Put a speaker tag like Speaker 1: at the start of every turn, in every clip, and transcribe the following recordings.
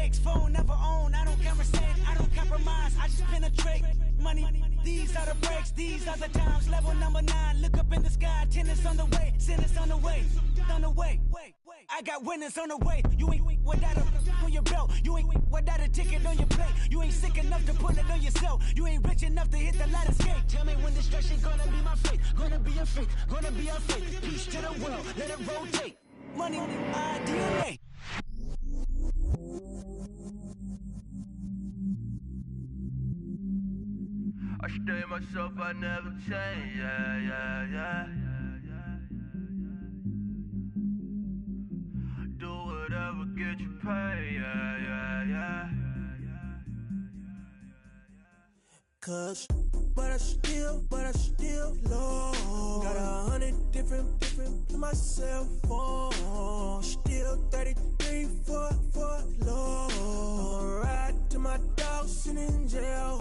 Speaker 1: mistakes. Phone never own, I don't conversate, I don't compromise, I just penetrate. Money, these are the breaks, these are the times. Level number 9, look up in the sky. Tennis on the way, sentence on the way, on the way. I got winners on the way. You ain't without a on your belt. You ain't without a ticket on your plate. You ain't sick enough to put it on yourself. You ain't rich enough to hit the ladder skate. Tell me when destruction gonna be my fate. Gonna be a fate, gonna be a fate. Peace to the world, let it rotate. Money, DNA.
Speaker 2: I stay myself, I never change, yeah. Do whatever, get you paid, yeah.
Speaker 3: Cause, but I still low. Got 100 different to my cell phone. Still 33 for low. I'ma ride to my dog sitting in jail.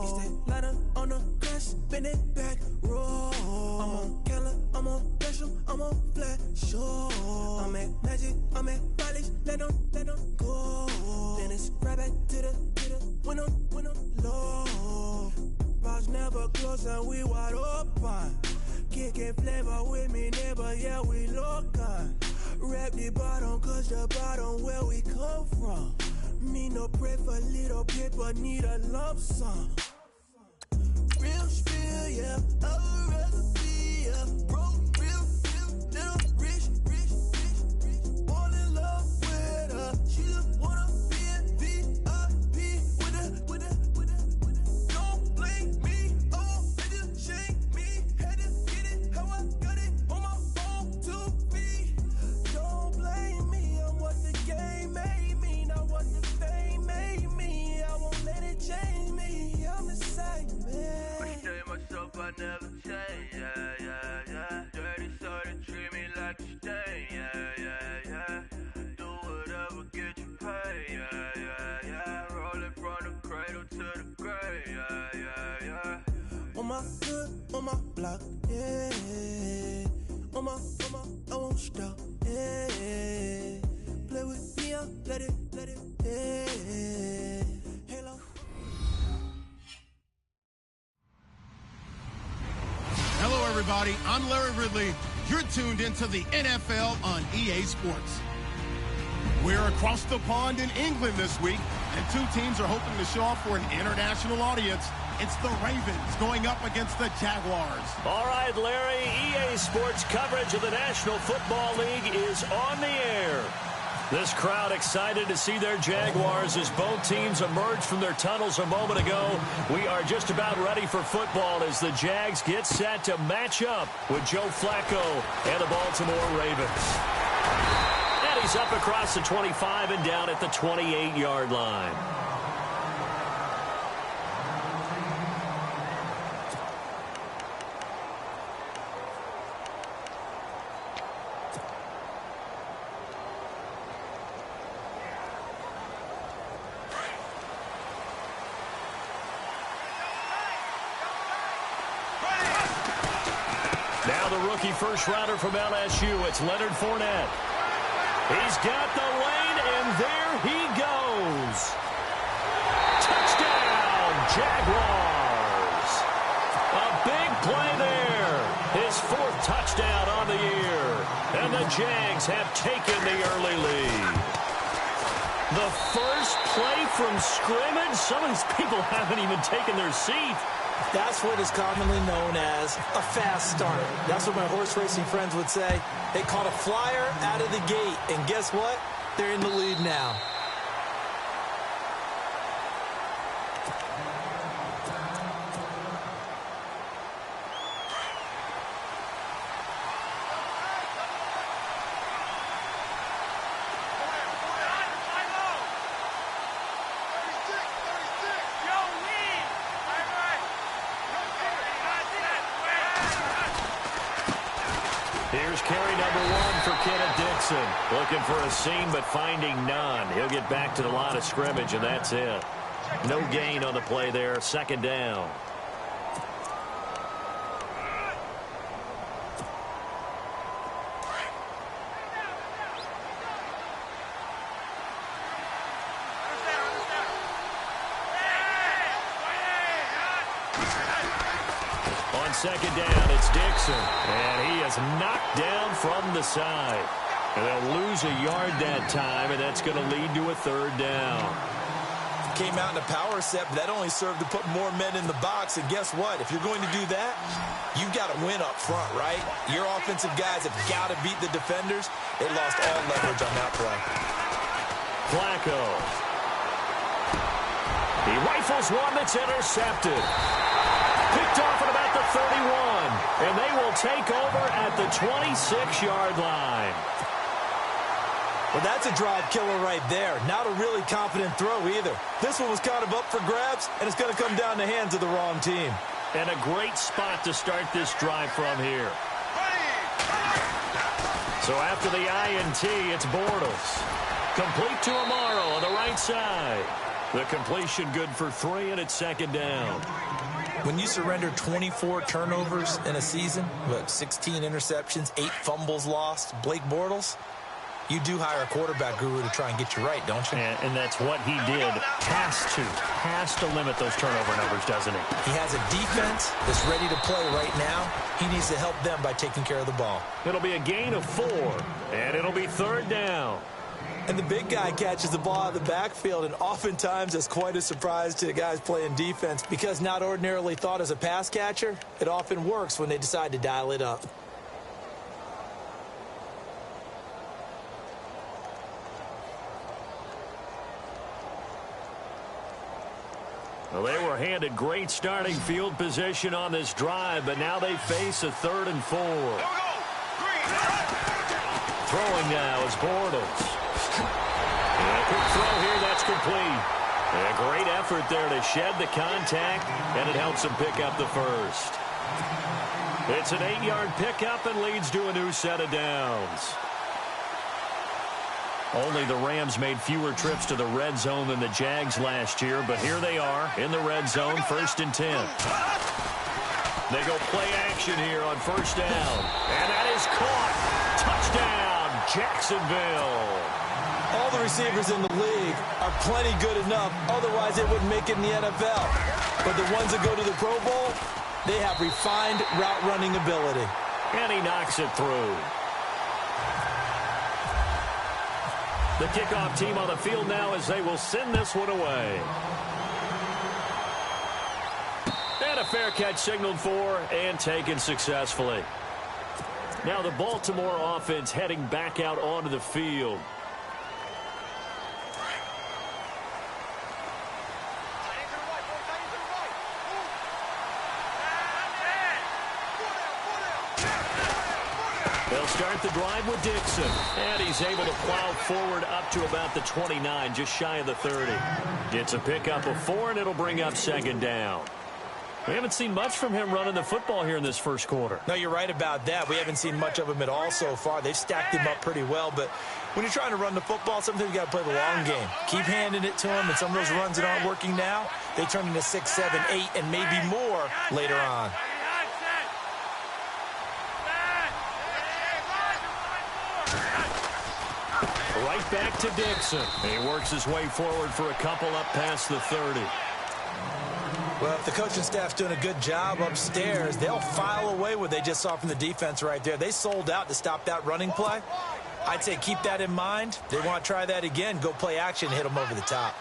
Speaker 3: It's that ladder on the grass, spin it back, roll. I'm on Keller, I'm on Bishop, I'm on Flat Shore. I'm at Magic, I'm at Valley, let them go. Then it's right back to the when I'm low. Bars never close and we wide open. Kicking flavor with me, neighbor, yeah, we local. Rap the bottom, cause the bottom where we come from. Me no pray for little paper, need a lump sum. Real spill, yeah, I would rather be a broke, real, little rich. Fall in love with her, she just wanna be in VIP with her. Don't blame me, oh, they just shame me. Had to get it, how I got it on my phone to be. Don't blame me, I'm what the game made me, not what the fame made me. I won't let it change me, I'm the same man.
Speaker 2: I stay myself, I never change, yeah. Dirty soda, treat me like a stain, yeah. Do whatever, get you paid, yeah. Rolling from the cradle to the grave, yeah.
Speaker 3: On my hood, on my block, yeah. On my, I won't stop, yeah. Play with me, I'll let it, yeah. Halo.
Speaker 4: Hello, everybody. I'm Larry Ridley. You're tuned into the NFL on EA Sports. We're across the pond in England this week, and two teams are hoping to show off for an international audience. It's the Ravens going up against the Jaguars.
Speaker 5: All right, Larry, EA Sports coverage of the National Football League is on the air. This crowd excited to see their Jaguars as both teams emerged from their tunnels a moment ago. We are just about ready for football as the Jags get set to match up with Joe Flacco and the Baltimore Ravens. And he's up across the 25 and down at the 28-yard line. Now the rookie first-rounder from LSU, it's Leonard Fournette. He's got the lane, and there he goes. Touchdown, Jaguars. A big play there. His fourth touchdown on the year. And the Jags have taken the early lead. The first play from scrimmage. Some of these people haven't even taken their seat.
Speaker 6: That's what is commonly known as a fast start. That's what my horse racing friends would say. They caught a flyer out of the gate, and guess what? They're in the lead now.
Speaker 5: Here's carry number 1 for Kenneth Dixon. Looking for a seam, but finding none. He'll get back to the line of scrimmage, and that's it. No gain on the play there. Second down. On second down, it's Dixon. And he is knocked down from the side. And they'll lose a yard that time, and that's going to lead to a third down.
Speaker 6: Came out in a power set, but that only served to put more men in the box. And guess what? If you're going to do that, you've got to win up front, right? Your offensive guys have got to beat the defenders. They lost all leverage on that play.
Speaker 5: Flacco. He rifles one that's intercepted. Picked off at about the 31. And they will take over at the 26-yard line.
Speaker 6: Well, that's a drive killer right there. Not a really confident throw either. This one was kind of up for grabs, and it's going to come down the hands of the wrong team.
Speaker 5: And a great spot to start this drive from here. So after the INT, it's Bortles. Complete to Amaro on the right side. The completion good for 3, and it's second down.
Speaker 6: When you surrender 24 turnovers in a season, 16 interceptions, 8 fumbles lost, Blake Bortles, you do hire a quarterback guru to try and get you right, don't you?
Speaker 5: And that's what he did. Has to limit those turnover numbers, doesn't he?
Speaker 6: He has a defense that's ready to play right now. He needs to help them by taking care of the ball.
Speaker 5: It'll be a gain of 4, and it'll be third down.
Speaker 6: And the big guy catches the ball out of the backfield, and oftentimes it's quite a surprise to the guys playing defense because not ordinarily thought as a pass catcher, it often works when they decide to dial it up.
Speaker 5: Well, they were handed great starting field position on this drive, but now they face a 3rd and 4. Throwing now is Bortles. And a quick throw here, that's complete. And a great effort there to shed the contact, and it helps him pick up the first. It's an 8-yard pickup and leads to a new set of downs. Only the Rams made fewer trips to the red zone than the Jags last year, but here they are in the red zone, 1st and 10. They go play action here on 1st down. And that is caught. Touchdown, Jacksonville.
Speaker 6: All the receivers in the league are plenty good enough, otherwise they wouldn't make it in the NFL. But the ones that go to the Pro Bowl, they have refined route running ability.
Speaker 5: And he knocks it through. The kickoff team on the field now as they will send this one away. And a fair catch signaled for and taken successfully. Now the Baltimore offense heading back out onto the field. They'll start the drive with Dixon. And he's able to plow forward up to about the 29, just shy of the 30. It's a pickup of 4, and it'll bring up second down. We haven't seen much from him running the football here in this first quarter.
Speaker 6: No, you're right about that. We haven't seen much of him at all so far. They've stacked him up pretty well, but when you're trying to run the football, sometimes you got to play the long game. Keep handing it to him, and some of those runs that aren't working now, they turn into 6, 7, 8, and maybe more later on.
Speaker 5: Right back to Dixon. He works his way forward for a couple up past the 30.
Speaker 6: Well, if the coaching staff's doing a good job upstairs, they'll file away what they just saw from the defense right there. They sold out to stop that running play. I'd say keep that in mind. They want to try that again. Go play action and hit them over the top.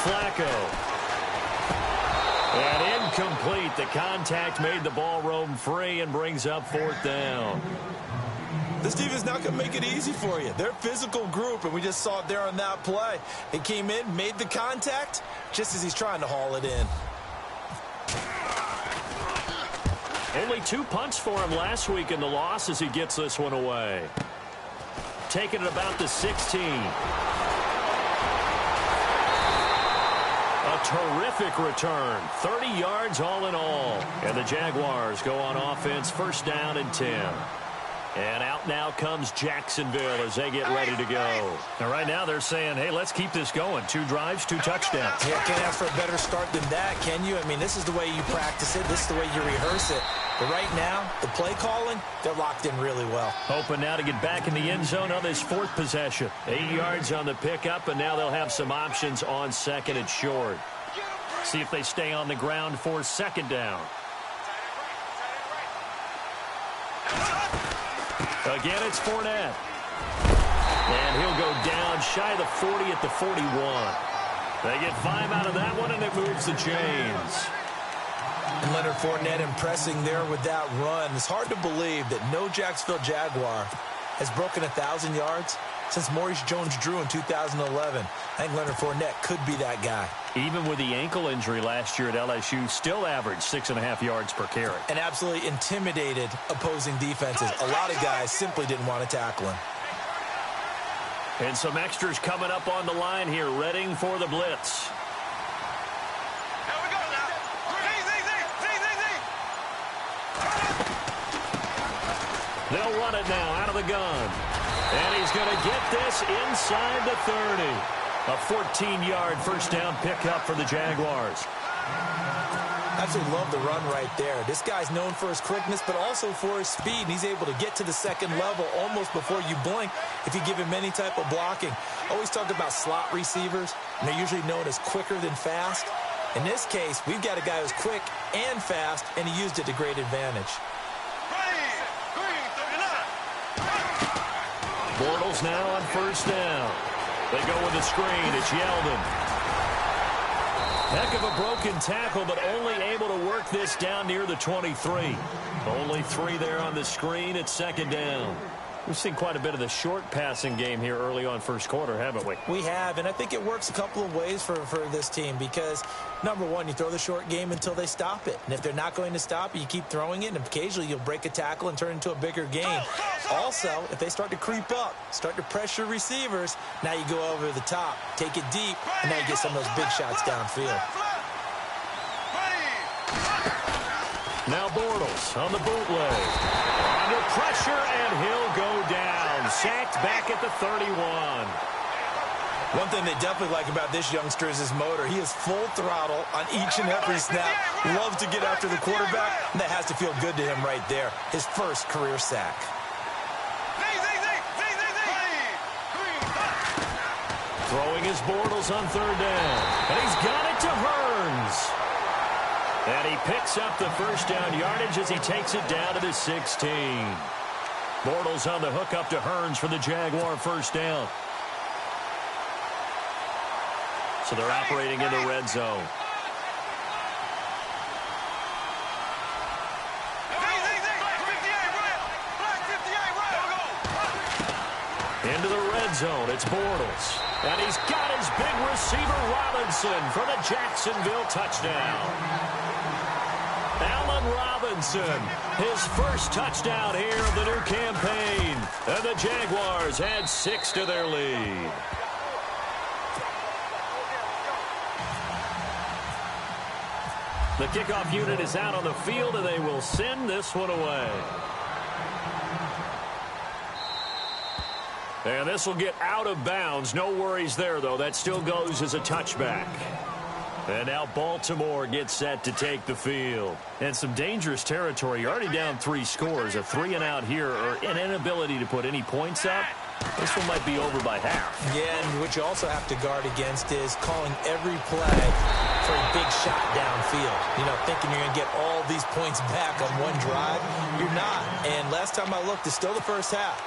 Speaker 5: Flacco. And incomplete. The contact made the ball roam free and brings up 4th down.
Speaker 6: This defense not going to make it easy for you. They're a physical group, and we just saw it there on that play. He came in, made the contact, just as he's trying to haul it in.
Speaker 5: Only 2 punts for him last week in the loss as he gets this one away. Taking it about the 16. A terrific return. 30 yards all in all. And the Jaguars go on offense, 1st down and 10. And out now comes Jacksonville as they get ready to go. And right now they're saying, hey, let's keep this going. 2 drives, 2 touchdowns.
Speaker 6: Yeah, can't ask for a better start than that, can you? I mean, this is the way you practice it. This is the way you rehearse it. But right now, the play calling, they're locked in really well.
Speaker 5: Hoping now to get back in the end zone on this fourth possession. 8 yards on the pickup, and now they'll have some options on second and short. See if they stay on the ground for second down. Again, it's Fournette. And he'll go down shy of the 40 at the 41. They get 5 out of that one, and it moves the chains.
Speaker 6: And Leonard Fournette impressing there with that run. It's hard to believe that no Jacksonville Jaguar has broken 1,000 yards since Maurice Jones-Drew in 2011. I think Leonard Fournette could be that guy.
Speaker 5: Even with the ankle injury last year at LSU, still averaged 6.5 yards per carry.
Speaker 6: And absolutely intimidated opposing defenses. A lot of guys simply didn't want to tackle him.
Speaker 5: And some extras coming up on the line here, readying for the blitz. They'll run it now out of the gun. And he's going to get this inside the 30. A 14-yard first down pickup for the Jaguars.
Speaker 6: Absolutely love the run right there. This guy's known for his quickness, but also for his speed. And he's able to get to the second level almost before you blink if you give him any type of blocking. Always talk about slot receivers, and they're usually known as quicker than fast. In this case, we've got a guy who's quick and fast, and he used it to great advantage.
Speaker 5: Bortles now on first down. They go with the screen. It's Yeldon. Heck of a broken tackle, but only able to work this down near the 23. Only 3 there on the screen at second down. We've seen quite a bit of the short passing game here early on first quarter, haven't we?
Speaker 6: We have, and I think it works a couple of ways for this team because, number one, you throw the short game until they stop it. And if they're not going to stop it, you keep throwing it, and occasionally you'll break a tackle and turn it into a bigger game. Also, if they start to creep up, start to pressure receivers, now you go over the top, take it deep, and now you get some of those big shots downfield.
Speaker 5: Now Bortles on the bootleg. Under pressure, and he'll go down. Sacked back at the 31.
Speaker 6: One thing they definitely like about this youngster is his motor. He is full throttle on each and every snap. Loves to get after the quarterback, and that has to feel good to him right there. His first career sack.
Speaker 5: Throwing his Bortles on third down. And he's got it to Hearns. And he picks up the first down yardage as he takes it down to the 16. Bortles on the hook up to Hearns for the Jaguar first down. So they're operating in the red zone. Into the red zone, it's Bortles. And he's got his big receiver, Robinson, for the Jacksonville touchdown. Allen Robinson, his first touchdown here of the new campaign. And the Jaguars add 6 to their lead. The kickoff unit is out on the field, and they will send this one away. And this will get out of bounds. No worries there, though. That still goes as a touchback. And now Baltimore gets set to take the field. And some dangerous territory. You're already down 3 scores. A 3-and-out here, or an inability to put any points up. This one might be over by half. Yeah, and what you also have to guard against is calling every play for a big shot downfield. You know, thinking you're going to get all these points back on one drive. You're not. And last time I looked, it's still the first half.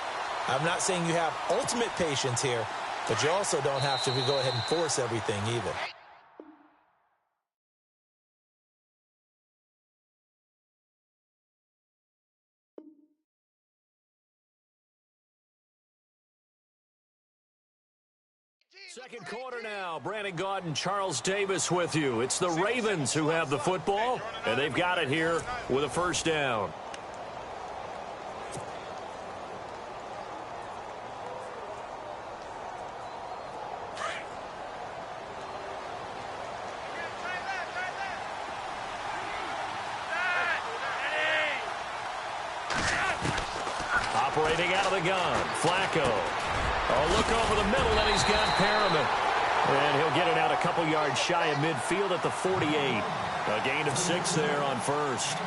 Speaker 5: I'm not saying you have ultimate patience here, but you also don't have to go ahead and force everything either. Second quarter now. Brandon Gaudin and Charles Davis with you. It's the Ravens who have the football, and they've got it here with a first down. Operating out of the gun, Flacco. Oh, look over the middle, and he's got Perriman. And he'll get it out a couple yards shy of midfield at the 48. A gain of 6 there on first.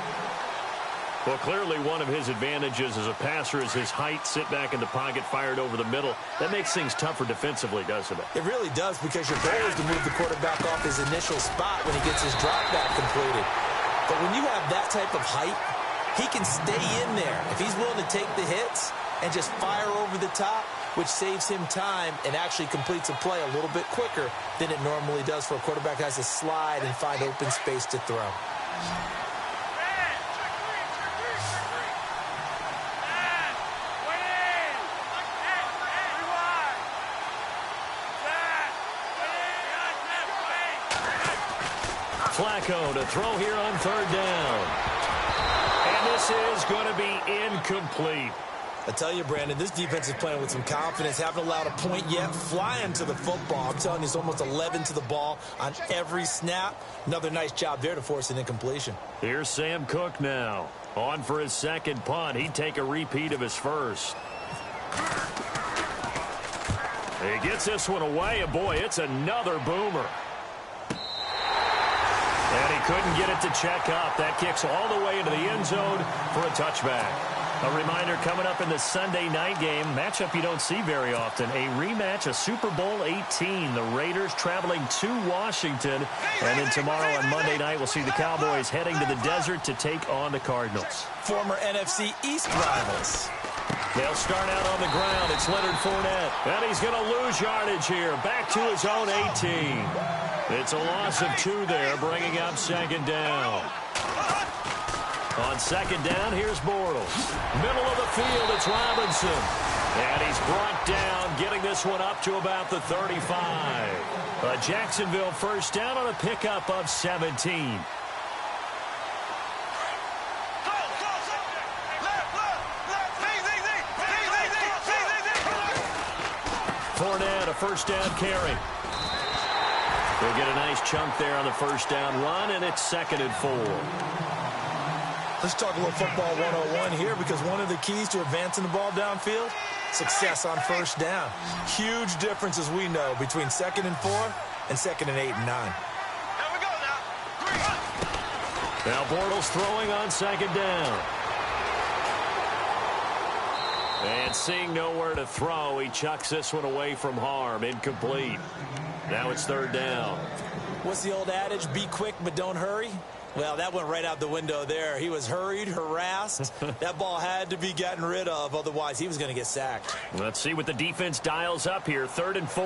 Speaker 5: Well, clearly one of his advantages as a passer is his height. Sit back in the pocket, fired over the middle. That makes things tougher defensively, doesn't it?
Speaker 6: It really does, because your goal is to move the quarterback off his initial spot when he gets his drop back completed. But when you have that type of height, he can stay in there if he's willing to take the hits and just fire over the top, which saves him time and actually completes a play a little bit quicker than it normally does for a quarterback who has to slide and find open space to throw.
Speaker 5: Flacco to throw here on third down. And this is going to be incomplete.
Speaker 6: I tell you, Brandon, this defense is playing with some confidence. Haven't allowed a point yet. Flying to the football. I'm telling you, it's almost 11 to the ball on every snap. Another nice job there to force an incompletion.
Speaker 5: Here's Sam Cook now. On for his second punt. He'd take a repeat of his first. He gets this one away, and boy, it's another boomer. And he couldn't get it to check up. That kicks all the way into the end zone for a touchback. A reminder coming up in the Sunday night game, matchup you don't see very often, a rematch of Super Bowl 18. The Raiders traveling to Washington. And then tomorrow on Monday night, we'll see the Cowboys heading to the desert to take on the Cardinals.
Speaker 6: Former NFC East rivals.
Speaker 5: They'll start out on the ground. It's Leonard Fournette. And he's going to lose yardage here. Back to his own 18. It's a loss of 2 there, bringing up second down. On second down, here's Bortles. Middle of the field, it's Robinson. And he's brought down, getting this one up to about the 35. A Jacksonville first down on a pickup of 17. Fournette, a first down carry. They'll get a nice chunk there on the first down run, and it's 2nd and 4.
Speaker 6: Let's talk a little football 101 here, because one of the keys to advancing the ball downfield, success on first down. Huge difference, as we know, between 2nd and 4 and 2nd and 8 and 9.
Speaker 5: Now Bortles throwing on second down. And seeing nowhere to throw, he chucks this one away from harm. Incomplete. Now it's third down.
Speaker 6: What's the old adage? Be quick, but don't hurry. Well, that went right out the window there. He was hurried, harassed. That ball had to be gotten rid of, otherwise he was going to get sacked.
Speaker 5: Let's see what the defense dials up here. 3rd and 4.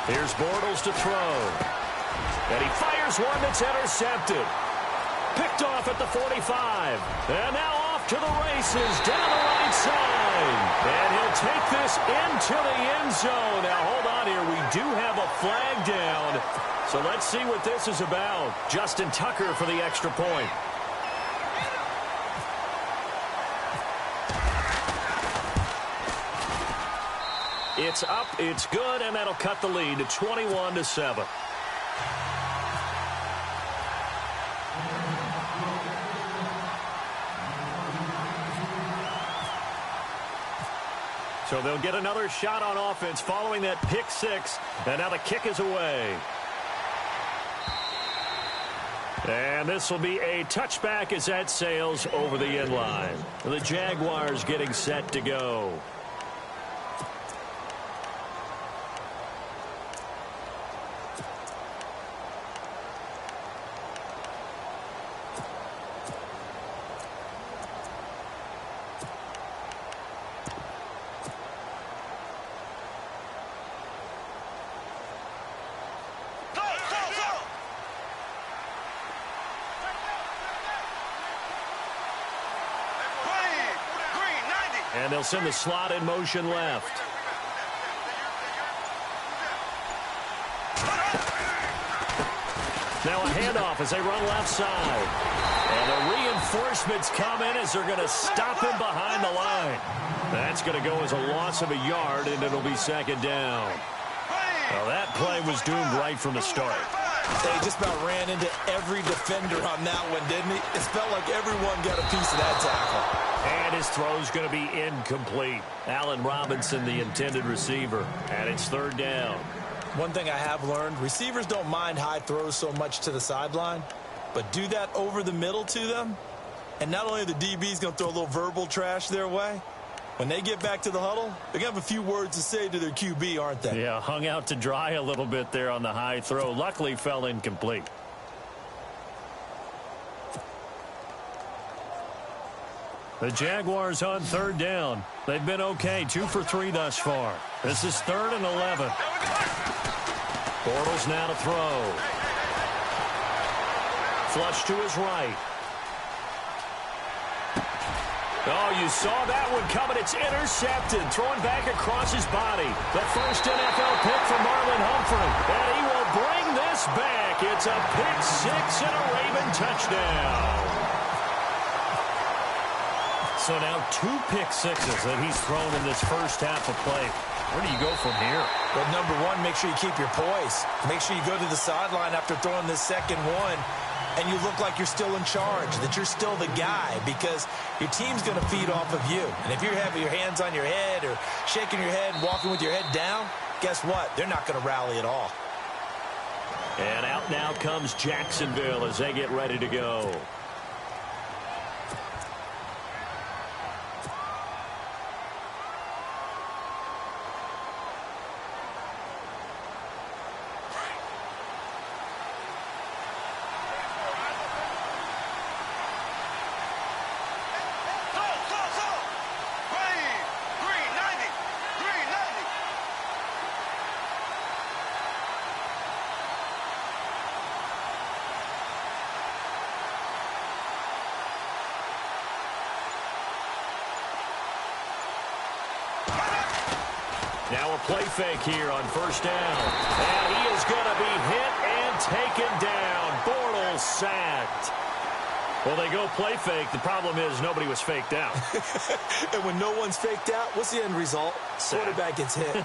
Speaker 5: Here's Bortles to throw. And he fires one that's intercepted. Picked off at the 45. And now off to the races down the right side. And he'll take this into the end zone. Now, hold on here. We do have a flag down. So let's see what this is about. Justin Tucker for the extra point. It's up, it's good, and that'll cut the lead to 21-7. So they'll get another shot on offense following that pick six. And now the kick is away. And this will be a touchback as that sails over the end line. The Jaguars getting set to go. And they'll send the slot in motion left. Now a handoff as they run left side. And the reinforcements come in as they're going to stop him behind the line. That's going to go as a loss of a yard, and it'll be second down. Well, that play was doomed right from the start.
Speaker 6: They just about ran into every defender on that one, didn't he? It felt like everyone got a piece of that tackle.
Speaker 5: And his throw's going to be incomplete. Allen Robinson, the intended receiver. And it's third down.
Speaker 6: One thing I have learned, receivers don't mind high throws so much to the sideline. but do that over the middle to them, and not only are the DBs going to throw a little verbal trash their way, when they get back to the huddle, they're going to have a few words to say to their QB, aren't they?
Speaker 5: Yeah, hung out to dry a little bit there on the high throw. Luckily, fell incomplete. The Jaguars on third down. They've been okay, 2 for 3 thus far. This is 3rd and 11. Bortles now to throw. Flush to his right. Oh, you saw that one coming. It's intercepted. Throwing back across his body. The first NFL pick for Marlon Humphrey. And he will bring this back. It's a pick 6 and a Raven touchdown. So now 2 pick sixes that he's thrown in this first half of play. Where do you go from here?
Speaker 6: Well, number one, make sure you keep your poise. Make sure you go to the sideline after throwing this second one, and you look like you're still in charge, that you're still the guy, because your team's going to feed off of you. And if you're having your hands on your head or shaking your head and walking with your head down, guess what? They're not going to rally at all.
Speaker 5: And out now comes Jacksonville as they get ready to go. Now a play fake here on first down. And he is going to be hit and taken down. Bortles sacked. Well, they go play fake. The problem is nobody was faked out.
Speaker 6: And when no one's faked out, what's the end result?
Speaker 5: Sack.
Speaker 6: Quarterback gets hit.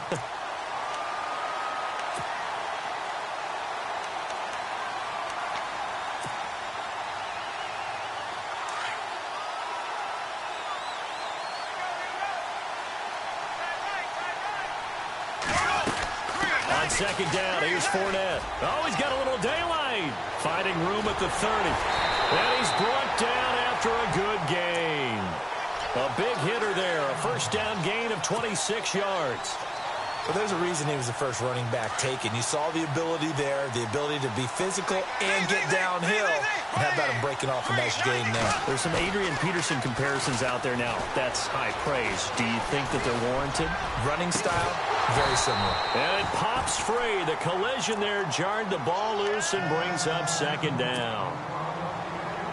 Speaker 5: Second down, here's Fournette. Oh, he's got a little daylight. Finding room at the 30. And he's brought down after a good gain. A big hitter there. A first down gain of 26 yards.
Speaker 6: Well, there's a reason he was the first running back taken. You saw the ability there, the ability to be physical and get downhill. And how about him breaking off a nice gain there?
Speaker 5: There's some Adrian Peterson comparisons out there now. That's high praise. Do you think that they're warranted?
Speaker 6: Running style, very similar.
Speaker 5: And it pops free. The collision there jarred the ball loose and brings up second down.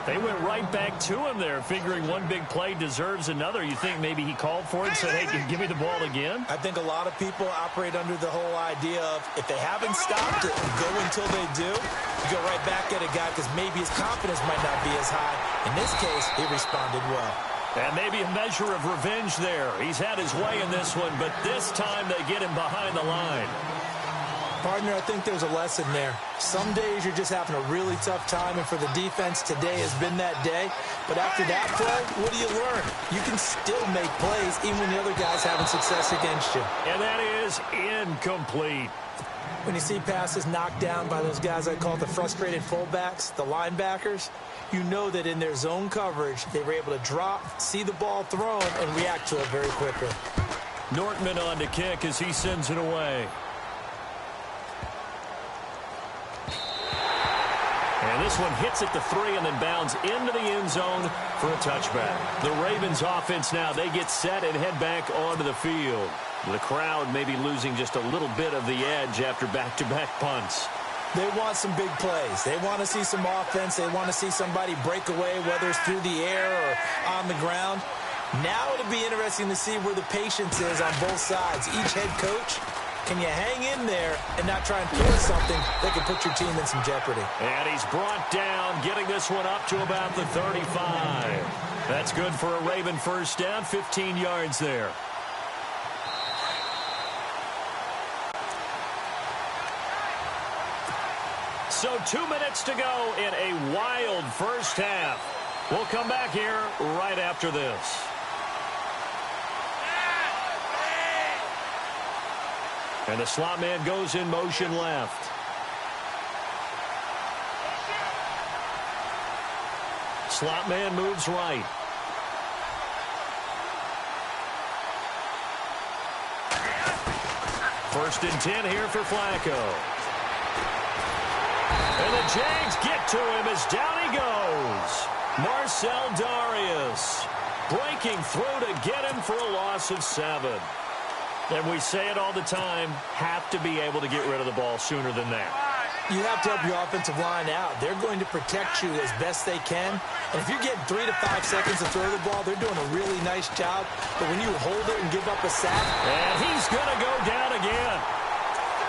Speaker 5: They went right back to him there, figuring one big play deserves another. You think maybe he called for it and said, hey, give me the ball again?
Speaker 6: I think a lot of people operate under the whole idea of if they haven't stopped it, go until they do. You go right back at a guy because maybe his confidence might not be as high. In this case, he responded well.
Speaker 5: And maybe a measure of revenge there. He's had his way in this one, but this time they get him behind the line.
Speaker 6: Partner, I think there's a lesson there. Some days you're just having a really tough time, and for the defense, today has been that day. But after that play, what do you learn? You can still make plays even when the other guy's having success against you.
Speaker 5: And that is incomplete.
Speaker 6: When you see passes knocked down by those guys I call the frustrated fullbacks, the linebackers, you know that in their zone coverage, they were able to drop, see the ball thrown, and react to it very quickly.
Speaker 5: Nortman on to kick as he sends it away. And this one hits at the 3 and then bounds into the end zone for a touchback. The Ravens offense now, they get set and head back onto the field. The crowd may be losing just a little bit of the edge after back-to-back punts.
Speaker 6: They want some big plays. They want to see some offense. They want to see somebody break away, whether it's through the air or on the ground. Now it'll be interesting to see where the patience is on both sides. Each head coach, can you hang in there and not try and force something that could put your team in some jeopardy?
Speaker 5: And he's brought down, getting this one up to about the 35. That's good for a Raven first down, 15 yards there. So 2 minutes to go in a wild first half. We'll come back here right after this. And the slot man goes in motion left. slot man moves right. First and 10 here for Flacco. And the Jags get to him as down he goes. Marcel Darius breaking through to get him for a loss of 7. And we say it all the time, have to be able to get rid of the ball sooner than that.
Speaker 6: You have to help your offensive line out. They're going to protect you as best they can. And if you're getting 3 to 5 seconds to throw the ball, they're doing a really nice job. But when you hold it and give up a sack.
Speaker 5: And he's going to go down again.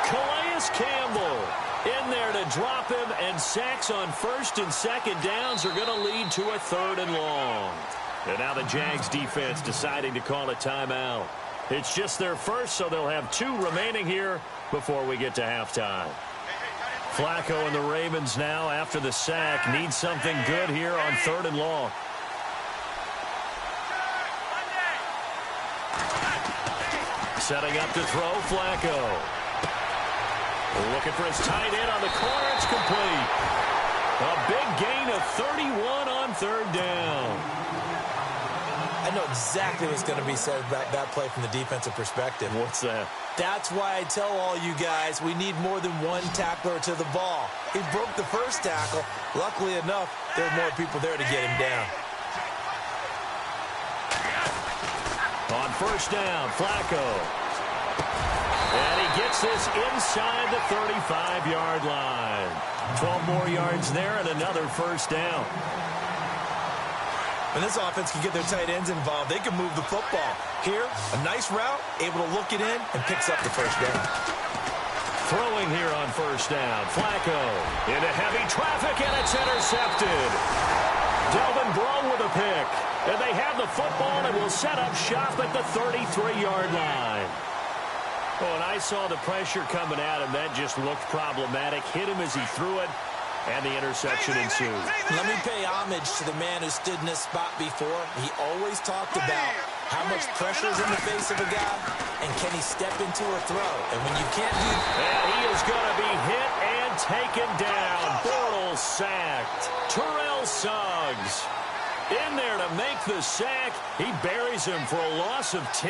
Speaker 5: Calais Campbell in there to drop him, and sacks on first and second downs are going to lead to a 3rd and long. And now the Jags defense deciding to call a timeout. It's just their first, so they'll have 2 remaining here before we get to halftime. Flacco and the Ravens now, after the sack, need something good here on 3rd and long. Setting up to throw, Flacco. Looking for his tight end on the corner. It's complete. A big gain of 31 on 3rd down.
Speaker 6: I know exactly what's going to be said about that play from the defensive perspective.
Speaker 5: What's that?
Speaker 6: That's why I tell all you guys we need more than one tackler to the ball. He broke the first tackle. Luckily enough, there were more people there to get him down.
Speaker 5: On first down, Flacco. And he gets this inside the 35-yard line. 12 more yards there and another first down.
Speaker 6: When this offense can get their tight ends involved, they can move the football. Here, a nice route, able to look it in, and picks up the first down.
Speaker 5: Throwing here on first down, Flacco into heavy traffic, and it's intercepted. Delvin Breaux with a pick. And they have the football and will set up shop at the 33-yard line. Oh, and I saw the pressure coming at him. That just looked problematic. Hit him as he threw it. And the interception ensued.
Speaker 6: Let me pay homage to the man who stood in this spot before. He always talked about how much pressure is in the face of a guy, and can he step into a throw. And when you can't do that.
Speaker 5: And he is going to be hit and taken down. Bortles sacked. Terrell Suggs in there to make the sack. He buries him for a loss of 10.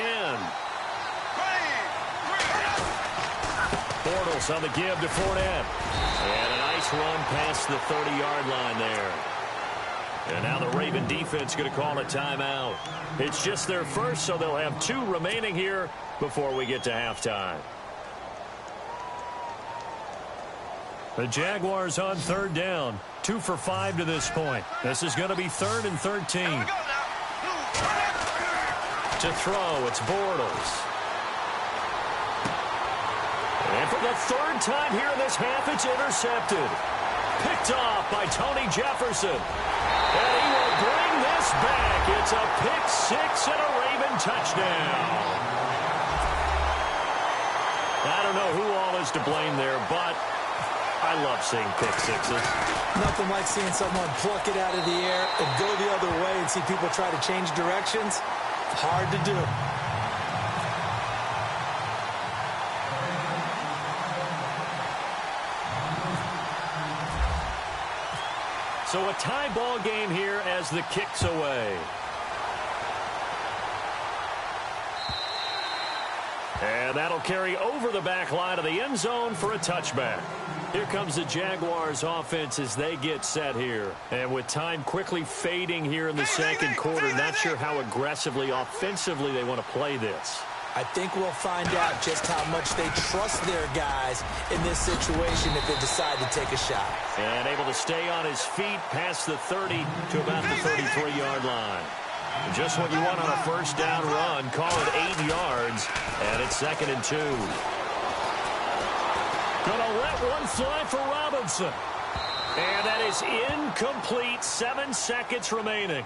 Speaker 5: Bortles on the give to Fournette. And a nice run past the 30-yard line there. And now the Raven defense going to call a timeout. It's just their first, so they'll have 2 remaining here before we get to halftime. The Jaguars on 3rd down. 2 for 5 to this point. This is going to be 3rd and 13. To throw, it's Bortles. And for the 3rd time here in this half, it's intercepted. Picked off by Tony Jefferson. And he will bring this back. It's a pick 6 and a Raven touchdown. I don't know who all is to blame there, but I love seeing pick 6s.
Speaker 6: Nothing like seeing someone pluck it out of the air and go the other way and see people try to change directions. Hard to do.
Speaker 5: So a tie ball game here as the kick's away. And that'll carry over the back line of the end zone for a touchback. Here comes the Jaguars offense as they get set here. And with time quickly fading here in the second quarter, not sure how aggressively, offensively they want to play this.
Speaker 6: I think we'll find out just how much they trust their guys in this situation if they decide to take a shot.
Speaker 5: And able to stay on his feet past the 30 to about the 33-yard line. Just what you want on a first down run. Call it 8 yards, and it's 2nd and 2. Gonna let one fly for Robinson. And that is incomplete. 7 seconds remaining.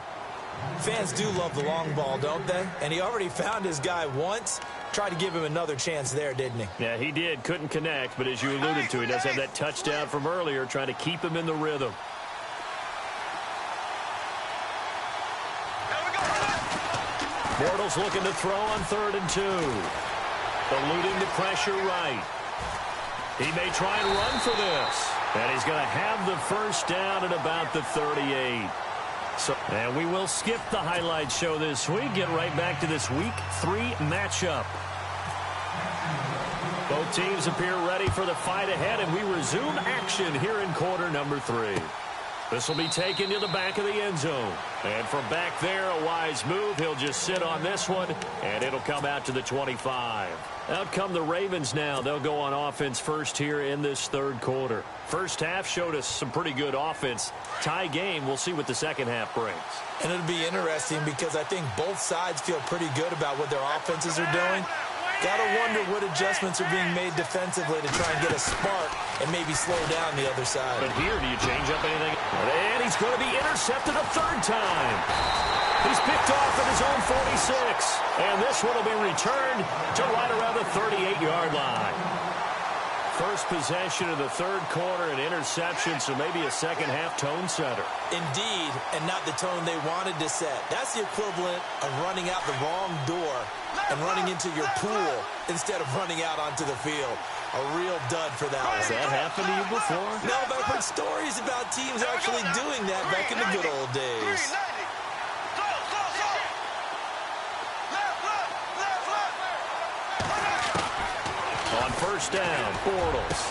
Speaker 6: Fans do love the long ball, don't they? And he already found his guy once. Tried to give him another chance there, didn't he?
Speaker 5: Yeah, he did. Couldn't connect, but as you alluded to, he does have that touchdown from earlier, trying to keep him in the rhythm. Bortles looking to throw on 3rd and 2. Eluding the pressure right. He may try and run for this. And he's going to have the first down at about the 38. And we will skip the highlight show this week. Get right back to this Week 3 matchup. Both teams appear ready for the fight ahead, and we resume action here in quarter number 3. This will be taken to the back of the end zone. And from back there, a wise move. He'll just sit on this one, and it'll come out to the 25. Out come the Ravens now. They'll go on offense first here in this third quarter. First half showed us some pretty good offense. Tie game. We'll see what the second half brings.
Speaker 6: And it'll be interesting because I think both sides feel pretty good about what their offenses are doing. Got to wonder what adjustments are being made defensively to try and get a spark and maybe slow down the other side.
Speaker 5: But here, do you change up anything? And he's going to be intercepted a third time. He's picked off at his own 46. And this one will be returned to right around the 38-yard line. First possession of the third quarter, an interception, so maybe a second-half tone setter.
Speaker 6: Indeed, and not the tone they wanted to set. That's the equivalent of running out the wrong door and running into your pool instead of running out onto the field. A real dud for that one.
Speaker 5: Has that happened to you before?
Speaker 6: No, but I've heard stories about teams actually doing that back in the good old days.
Speaker 5: On first down, Bortles.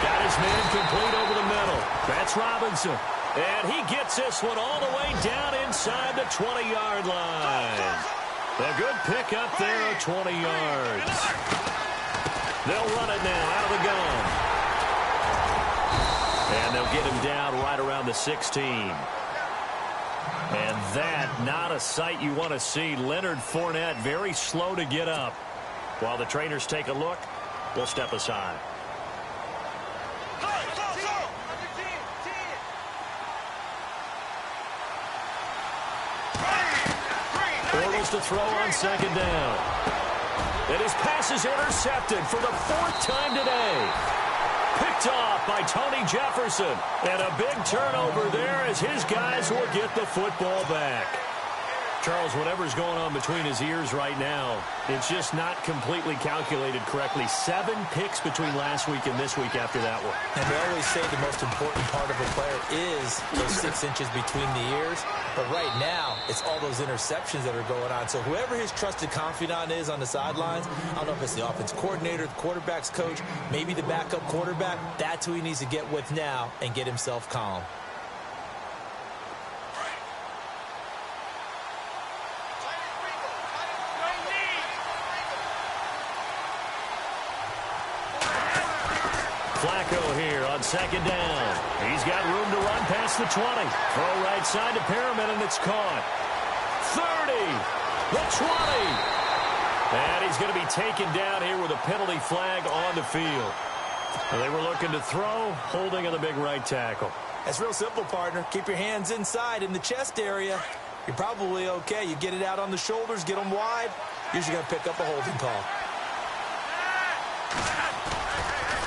Speaker 5: Got his man complete over the middle. That's Robinson. And he gets this one all the way down inside the 20-yard line. A good pick up there of 20 yards. They'll run it now out of the gun. And they'll get him down right around the 16. And that, not a sight you want to see. Leonard Fournette very slow to get up. While the trainers take a look, we'll step aside. Bortles to throw on second down. And his pass is intercepted for the fourth time today. Picked off by Tony Jefferson. And a big turnover there as his guys will get the football back. Charles, whatever's going on between his ears right now, it's just not completely calculated correctly. 7 picks between last week and this week after that one.
Speaker 6: And they always say the most important part of a player is those 6 inches between the ears. But right now, it's all those interceptions that are going on. So whoever his trusted confidant is on the sidelines, I don't know if it's the offense coordinator, the quarterback's coach, maybe the backup quarterback, that's who he needs to get with now and get himself calm.
Speaker 5: Flacco here on second down. He's got room to run past the 20. Throw right side to Perriman, and it's caught. 30, the 20. And he's going to be taken down here with a penalty flag on the field. And they were looking to throw, holding on the big right tackle.
Speaker 6: That's real simple, partner. Keep your hands inside in the chest area. You're probably okay. You get it out on the shoulders, get them wide. Usually going to pick up a holding call.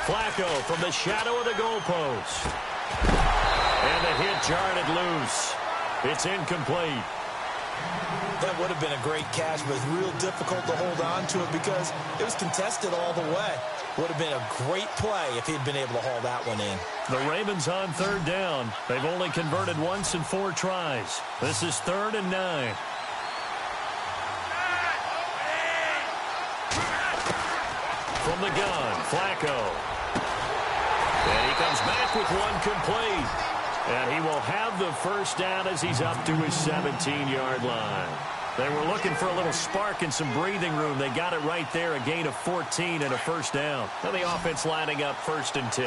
Speaker 5: Flacco from the shadow of the goalpost. And the hit jarred it loose. It's incomplete.
Speaker 6: That would have been a great catch, but it's real difficult to hold on to it because it was contested all the way. Would have been a great play if he'd been able to haul that one in.
Speaker 5: The Ravens on third down. They've only converted once in 4 tries. This is 3rd and 9. From the gun, Flacco. And he comes back with one complete. And he will have the first down as he's up to his 17-yard line. They were looking for a little spark and some breathing room. They got it right there, a gain of 14 and a first down. And the offense lining up 1st and 10.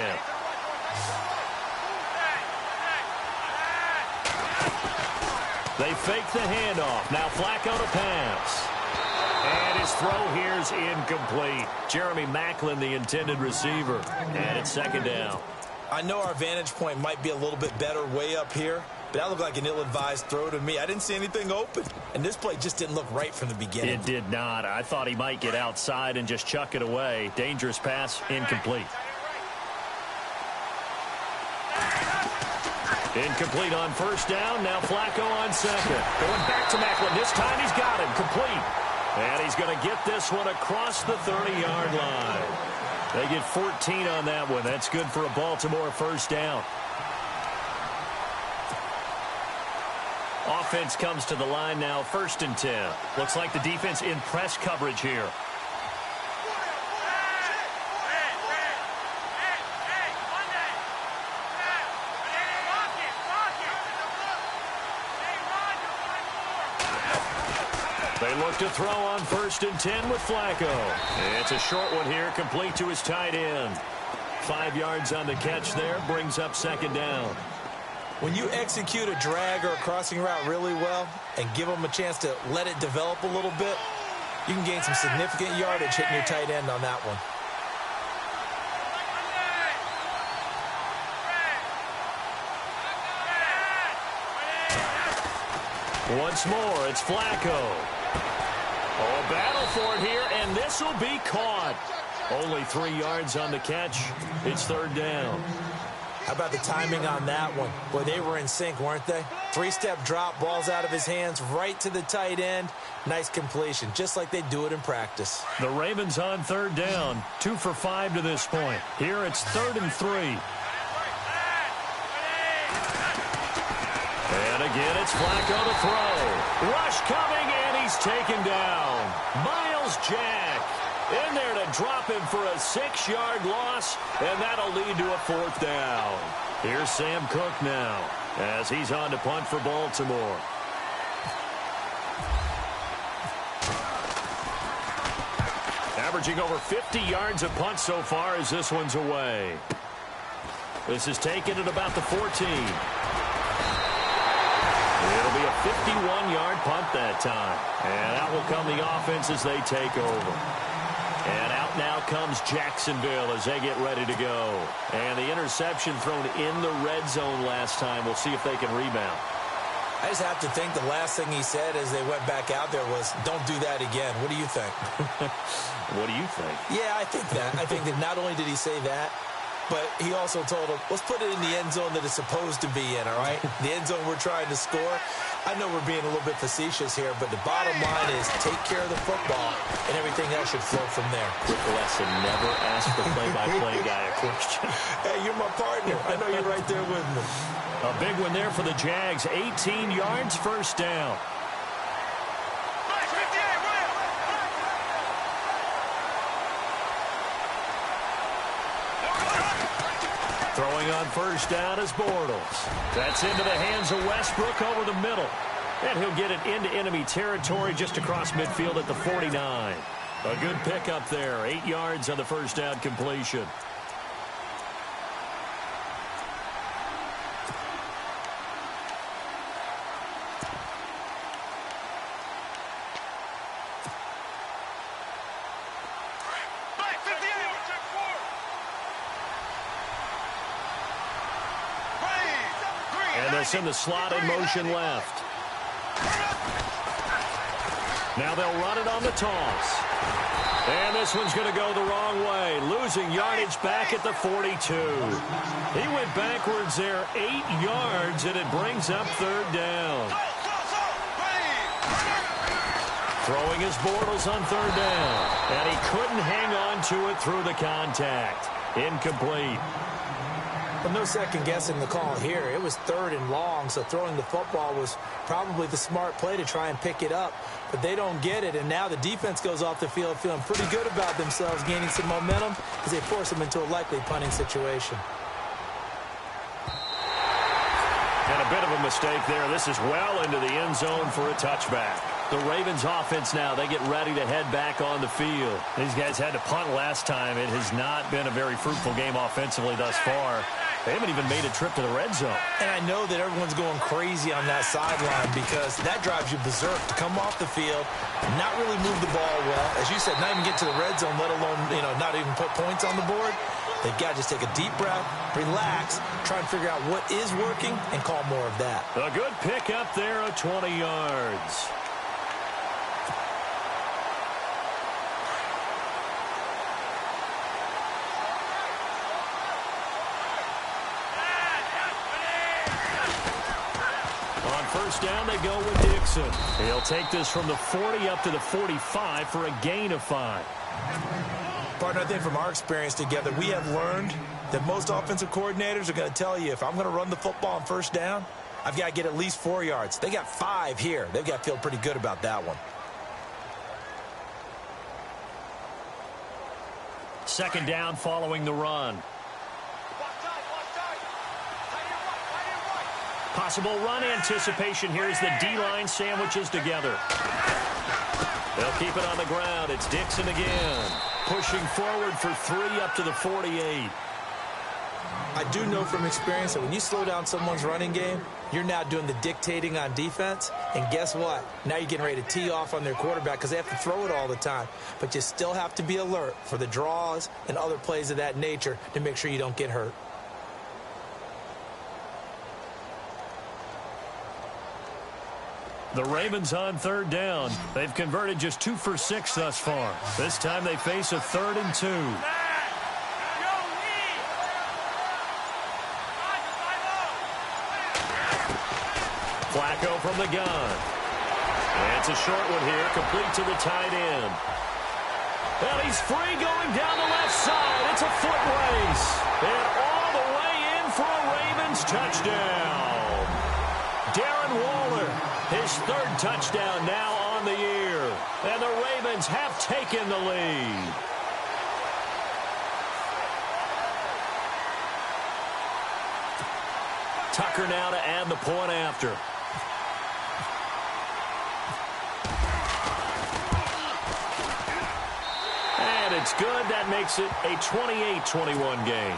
Speaker 5: They fake the handoff. Now Flacco to pass. And his throw here is incomplete. Jeremy Maclin, the intended receiver. And it's 2nd down.
Speaker 6: I know our vantage point might be a little bit better way up here, but that looked like an ill-advised throw to me. I didn't see anything open, and this play just didn't look right from the beginning.
Speaker 5: It did not. I thought he might get outside and just chuck it away. Dangerous pass, incomplete. Incomplete on first down. Now Flacco on second. Going back to Maclin. This time he's got him. Complete. And he's going to get this one across the 30-yard line. They get 14 on that one. That's good for a Baltimore first down. Offense comes to the line now, 1st and 10. Looks like the defense in press coverage here. They look to throw on 1st and 10 with Flacco. It's a short one here, complete to his tight end. 5 yards on the catch there, brings up 2nd down.
Speaker 6: When you execute a drag or a crossing route really well and give them a chance to let it develop a little bit, you can gain some significant yardage hitting your tight end on that one.
Speaker 5: Once more, it's Flacco. Oh, a battle for it here, and this will be caught. Only 3 yards on the catch. It's 3rd down.
Speaker 6: How about the timing on that one? Boy, they were in sync, weren't they? 3-step drop, ball's out of his hands, right to the tight end. Nice completion, just like they do it in practice.
Speaker 5: The Ravens on 3rd down, 2 for 5 to this point. Here it's 3rd and 3. And again, it's Flacco to throw. Rush coming, and he's taken down. Miles Jack in there to drop him for a 6-yard loss, and that'll lead to a 4th down. Here's Sam Cook now as he's on to punt for Baltimore. Averaging over 50 yards a punt so far as this one's away. This is taken at about the 14. It'll be a 51-yard punt that time. And out will come the offense as they take over. And out now comes Jacksonville as they get ready to go. And the interception thrown in the red zone last time. We'll see if they can rebound.
Speaker 6: I just have to think the last thing he said as they went back out there was, don't do that again. What do you think?
Speaker 5: What do you think?
Speaker 6: Yeah, I think that. I think that not only did he say that, but he also told him, let's put it in the end zone that it's supposed to be in, all right? The end zone we're trying to score. I know we're being a little bit facetious here, but the bottom line is take care of the football, and everything else should flow from there.
Speaker 5: Quick lesson, never ask the play-by-play guy a question.
Speaker 6: Hey, you're my partner. I know you're right there with me.
Speaker 5: A big one there for the Jags. 18 yards, 1st down. Throwing on 1st down is Bortles. That's into the hands of Westbrook over the middle. And he'll get it into enemy territory just across midfield at the 49. A good pickup there. 8 yards on the 1st down completion. In the slot in motion left. Now they'll run it on the toss. And this one's going to go the wrong way. Losing yardage back at the 42. He went backwards there 8 yards, and it brings up 3rd down. Throwing his Bortles on 3rd down. And he couldn't hang on to it through the contact. Incomplete.
Speaker 6: Well, no second guessing the call here. It was 3rd and long, so throwing the football was probably the smart play to try and pick it up. But they don't get it, and now the defense goes off the field feeling pretty good about themselves, gaining some momentum as they force them into a likely punting situation.
Speaker 5: And a bit of a mistake there. This is well into the end zone for a touchback. The Ravens offense now, they get ready to head back on the field. These guys had to punt last time. It has not been a very fruitful game offensively thus far. They haven't even made a trip to the red zone. And I know that everyone's going crazy on that sideline because that drives you berserk to come off the field, not really move the ball well. As you said, not even get to the red zone, let alone, not even put points on the board. They've got to just take a deep breath, relax, try and figure out what is working, and call more of that. A good pick up there of 20 yards. First down, they go with Dixon. He'll take this from the 40 up to the 45 for a gain of 5. Partner, I think from our experience together, we have learned that most offensive coordinators are going to tell you, if I'm going to run the football on 1st down,
Speaker 6: I've got to get at least 4 yards. They got 5 here. They've got to feel pretty good about that one.
Speaker 5: Second down following the run. Possible run anticipation here as the D-line sandwiches together. They'll keep it on the ground. It's Dixon again. Pushing forward for 3 up to the 48.
Speaker 6: I do know from experience that when you slow down someone's running game, you're now doing the dictating on defense. And guess what? Now you're getting ready to tee off on their quarterback because they have to throw it all the time. But you still have to be alert for the draws and other plays of that nature to make sure you don't get hurt.
Speaker 5: The Ravens on third down. They've converted just 2 for 6 thus far. This time they face a 3rd and 2. Flacco from the gun. And it's a short one here, complete to the tight end. And he's free going down the left side. It's a foot race. And all the way in for a Ravens touchdown. Darren Waller, his 3rd touchdown now on the year. And the Ravens have taken the lead. Tucker now to add the point after. And it's good. That makes it a 28-21 game.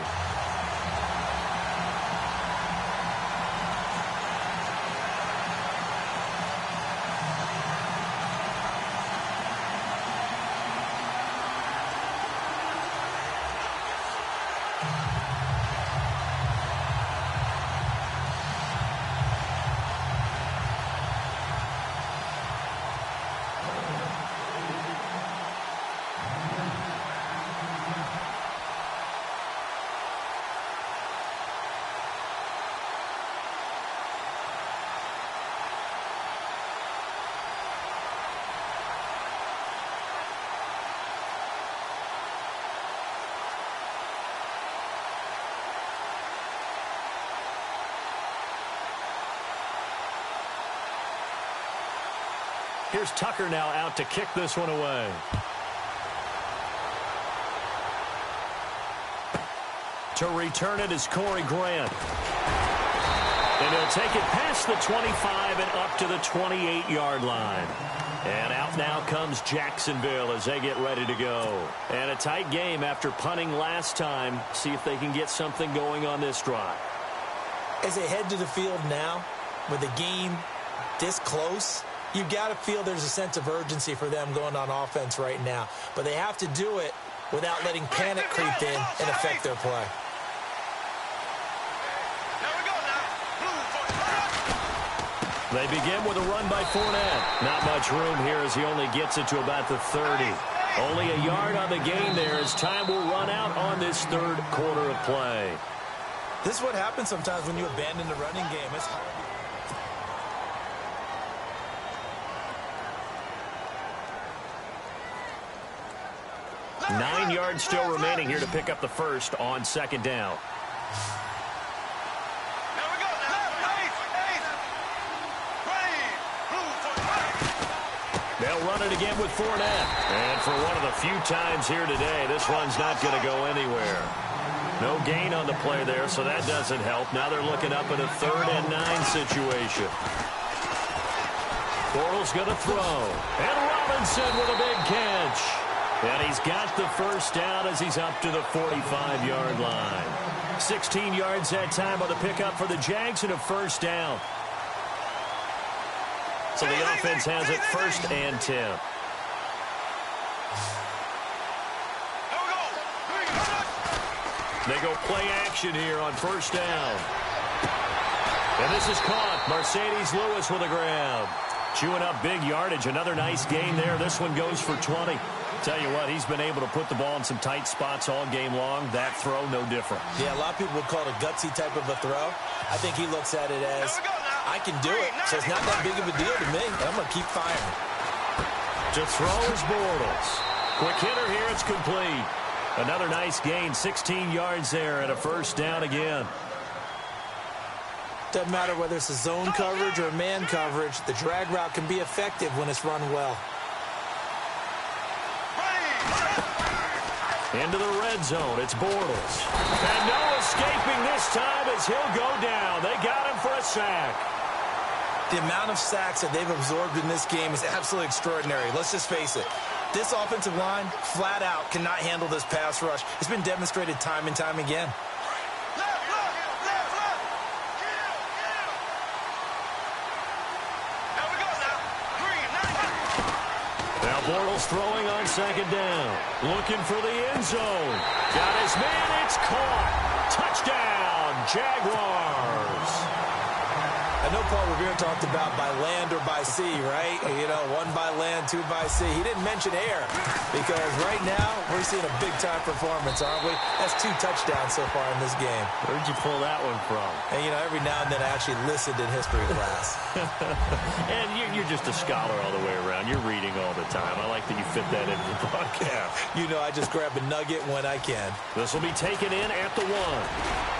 Speaker 5: Here's Tucker now out to kick this one away. To return it is Corey Grant. And he'll take it past the 25 and up to the 28-yard line. And out now comes Jacksonville as they get ready to go. And a tight game after punting last time. See if they can get something going on this drive.
Speaker 6: As they head to the field now, with the game this close, you've got to feel there's a sense of urgency for them going on offense right now. But they have to do it without letting panic creep in and affect their play.
Speaker 5: They begin with a run by Fournette. Not much room here as he only gets it to about the 30. Only a yard on the gain there as time will run out on this 3rd quarter of play.
Speaker 6: This is what happens sometimes when you abandon the running game. It's hard.
Speaker 5: 9 yards still remaining here to pick up the first on 2nd down. They'll run it again with Fournette. And for one of the few times here today, this one's not going to go anywhere. No gain on the play there, so that doesn't help. Now they're looking up at a 3rd and 9 situation. Bortles going to throw. And Robinson with a big catch. And he's got the first down as he's up to the 45-yard line. 16 yards that time on the pickup for the Jags and a first down. So the offense has it 1st and 10. They go play action here on 1st down. And this is caught. Mercedes Lewis with a grab. Chewing up big yardage. Another nice gain there. This one goes for 20. Tell you what, he's been able to put the ball in some tight spots all game long. That throw, no different.
Speaker 6: Yeah, a lot of people would call it a gutsy type of a throw. I think he looks at it as, I can do it, so it's not that big of a deal to me. I'm going to keep firing.
Speaker 5: To throw is Bortles. Quick hitter here, it's complete. Another nice gain, 16 yards there, and a first down again.
Speaker 6: Doesn't matter whether it's a zone coverage or a man coverage, the drag route can be effective when it's run well.
Speaker 5: Into the red zone, it's Bortles. And no escaping this time as he'll go down. They got him for a sack.
Speaker 6: The amount of sacks that they've absorbed in this game is absolutely extraordinary. Let's just face it. This offensive line, flat out, cannot handle this pass rush. It's been demonstrated time and time again.
Speaker 5: Now Bortles throwing on second down. Looking for the end zone. Got his man, it's caught. Touchdown, Jaguars.
Speaker 6: I know Paul Revere talked about by land or by sea, right? You know, one by land, two by sea. He didn't mention air because right now we're seeing a big-time performance, aren't we? That's 2 touchdowns so far in this game.
Speaker 5: Where'd you pull that one from?
Speaker 6: And, you know, every now and then I actually listened in history class.
Speaker 5: And you're just a scholar all the way around. You're reading all the time. I like that you fit that into the broadcast.
Speaker 6: You know, I just grab a nugget when I can.
Speaker 5: This will be taken in at the 1.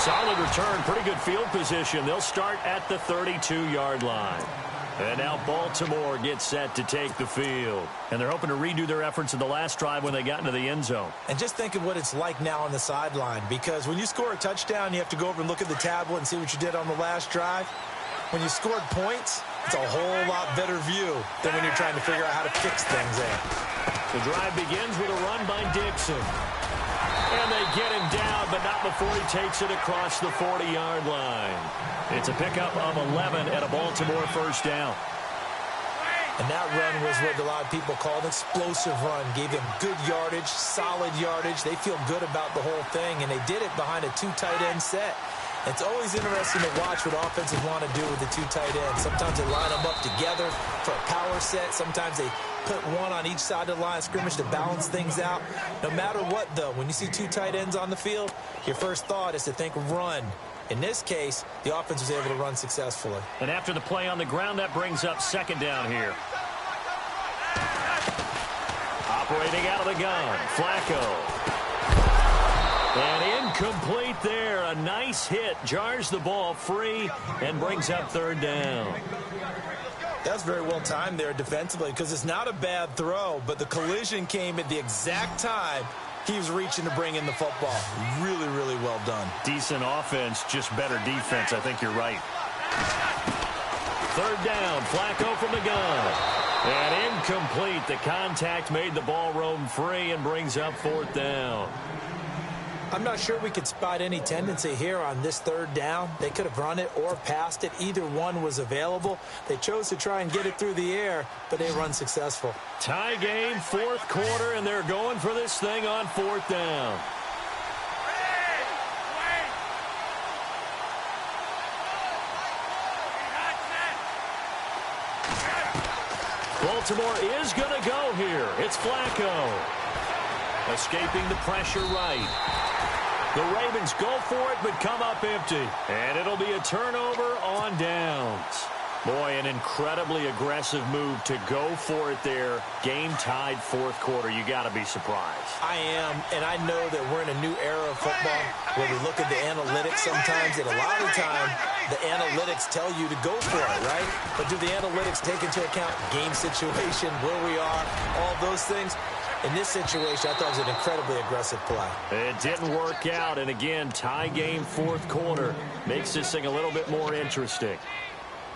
Speaker 5: Solid return, pretty good field position. They'll start at the 32-yard line. And now Baltimore gets set to take the field. And they're hoping to redo their efforts in the last drive when they got into the end zone.
Speaker 6: And just think of what it's like now on the sideline. Because when you score a touchdown, you have to go over and look at the tablet and see what you did on the last drive. When you scored points, it's a whole lot better view than when you're trying to figure out how to fix things in.
Speaker 5: The drive begins with a run by Dixon. And they get him down, but not before he takes it across the 40-yard line. It's a pickup of 11 and a Baltimore first down.
Speaker 6: And that run was what a lot of people call an explosive run. Gave them good yardage, solid yardage. They feel good about the whole thing, and they did it behind a 2 tight end set. It's always interesting to watch what offenses want to do with the 2 tight ends. Sometimes they line them up together for a power set. Sometimes they put one on each side of the line of scrimmage to balance things out. No matter what, though, when you see 2 tight ends on the field, your first thought is to think run. In this case, the offense was able to run successfully.
Speaker 5: And after the play on the ground, that brings up second down here. Operating out of the gun, Flacco. And incomplete there. A nice hit. Jars the ball free and brings up third down.
Speaker 6: That's very well timed there defensively because it's not a bad throw, but the collision came at the exact time he was reaching to bring in the football. Really, really well done.
Speaker 5: Decent offense, just better defense. I think you're right. Third down, Flacco from the gun. And incomplete. The contact made the ball roam free and brings up fourth down.
Speaker 6: I'm not sure we could spot any tendency here on this third down. They could have run it or passed it. Either one was available. They chose to try and get it through the air, but they run successful.
Speaker 5: Tie game, fourth quarter, and they're going for this thing on fourth down. Baltimore is going to go here. It's Flacco. Escaping the pressure right. The Ravens go for it, but come up empty. And it'll be a turnover on downs. Boy, an incredibly aggressive move to go for it there. Game tied fourth quarter. You got to be surprised.
Speaker 6: I am, and I know that we're in a new era of football where we look at the analytics sometimes, and a lot of the time, the analytics tell you to go for it, right? But do the analytics take into account game situation, where we are, all those things? In this situation, I thought it was an incredibly aggressive play.
Speaker 5: It didn't work out, and again, tie game fourth quarter makes this thing a little bit more interesting.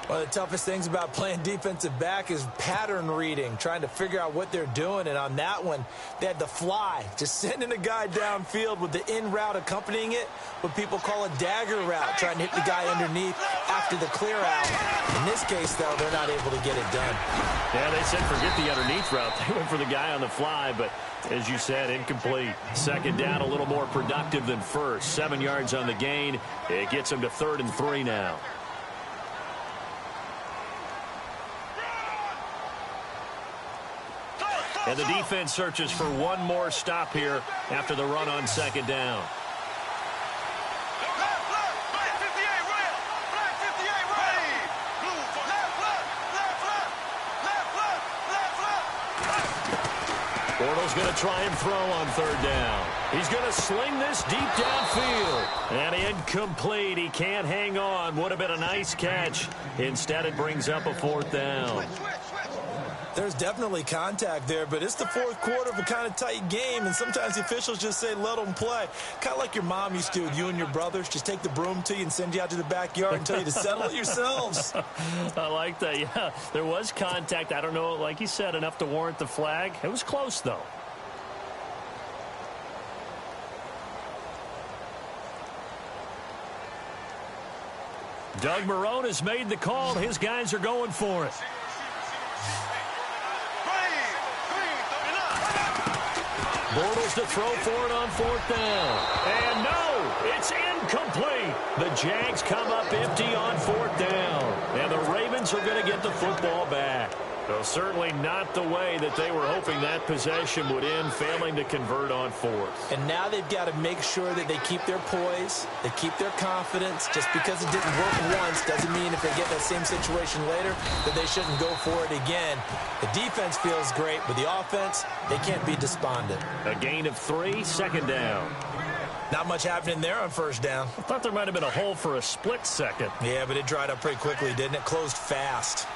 Speaker 6: One of the toughest things about playing defensive back is pattern reading, trying to figure out what they're doing. And on that one, they had the fly, just sending a guy downfield with the in route accompanying it, what people call a dagger route, trying to hit the guy underneath after the clear out. In this case, though, they're not able to get it done.
Speaker 5: Yeah, they said forget the underneath route. They went for the guy on the fly, but as you said, incomplete. Second down, a little more productive than first. 7 yards on the gain. It gets them to 3rd and 3 now. And the defense searches for one more stop here after the run on second down. Bortles going to try and throw on third down. He's going to sling this deep downfield. And incomplete. He can't hang on. Would have been a nice catch. Instead, it brings up a fourth down.
Speaker 6: There's definitely contact there, but it's the fourth quarter of a kind of tight game, and sometimes the officials just say, let them play. Kind of like your mom used to with you and your brothers. Just take the broom to you and send you out to the backyard and tell you to settle it yourselves.
Speaker 5: I like that, yeah. There was contact. I don't know, like you said, enough to warrant the flag. It was close, though. Doug Marrone has made the call. His guys are going for it. Bortles to throw for it on fourth down. And no, it's incomplete. The Jags come up empty on fourth down. And the Ravens are going to get the football back. Well, certainly not the way that they were hoping that possession would end, failing to convert on fourth.
Speaker 6: And now they've got to make sure that they keep their poise, they keep their confidence. Just because it didn't work once doesn't mean if they get that same situation later that they shouldn't go for it again. The defense feels great, but the offense, they can't be despondent.
Speaker 5: A gain of 3, second down.
Speaker 6: Not much happening there on first down.
Speaker 5: I thought there might have been a hole for a split second.
Speaker 6: Yeah, but it dried up pretty quickly, didn't it? Closed fast.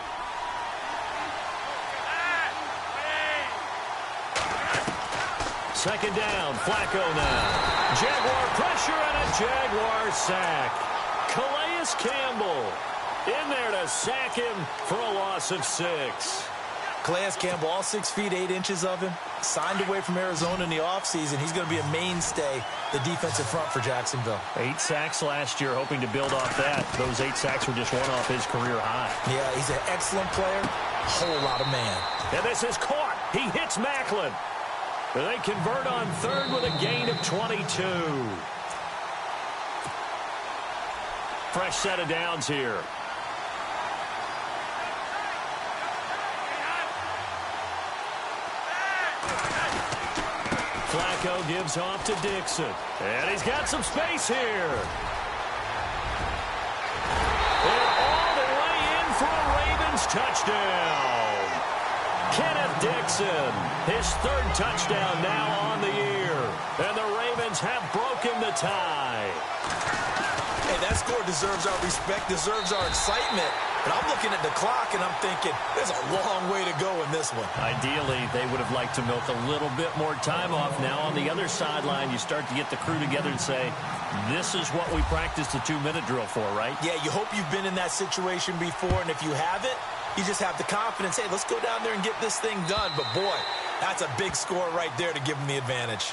Speaker 5: Second down, Flacco now. Jaguar pressure and a Jaguar sack. Calais Campbell in there to sack him for a loss of 6.
Speaker 6: Calais Campbell, all 6 feet 8 inches of him, signed away from Arizona in the offseason. He's going to be a mainstay, the defensive front for Jacksonville.
Speaker 5: 8 sacks last year, hoping to build off that. Those 8 sacks were just one off his career high.
Speaker 6: Yeah, he's an excellent player, a whole lot of man.
Speaker 5: And this is caught. He hits Macklin. They convert on third with a gain of 22. Fresh set of downs here. Flacco gives off to Dixon. And he's got some space here. And all the way in for a Ravens touchdown. Kenneth Dixon, his 3rd touchdown now on the year. And the Ravens have broken the tie.
Speaker 6: Hey, that score deserves our respect, deserves our excitement. But I'm looking at the clock, and I'm thinking, there's a long way to go in this one.
Speaker 5: Ideally, they would have liked to milk a little bit more time off. Now, on the other sideline, you start to get the crew together and say, this is what we practiced the 2-minute drill for, right?
Speaker 6: Yeah, you hope you've been in that situation before, and if you haven't, you just have the confidence, hey, let's go down there and get this thing done. But, boy, that's a big score right there to give them the advantage.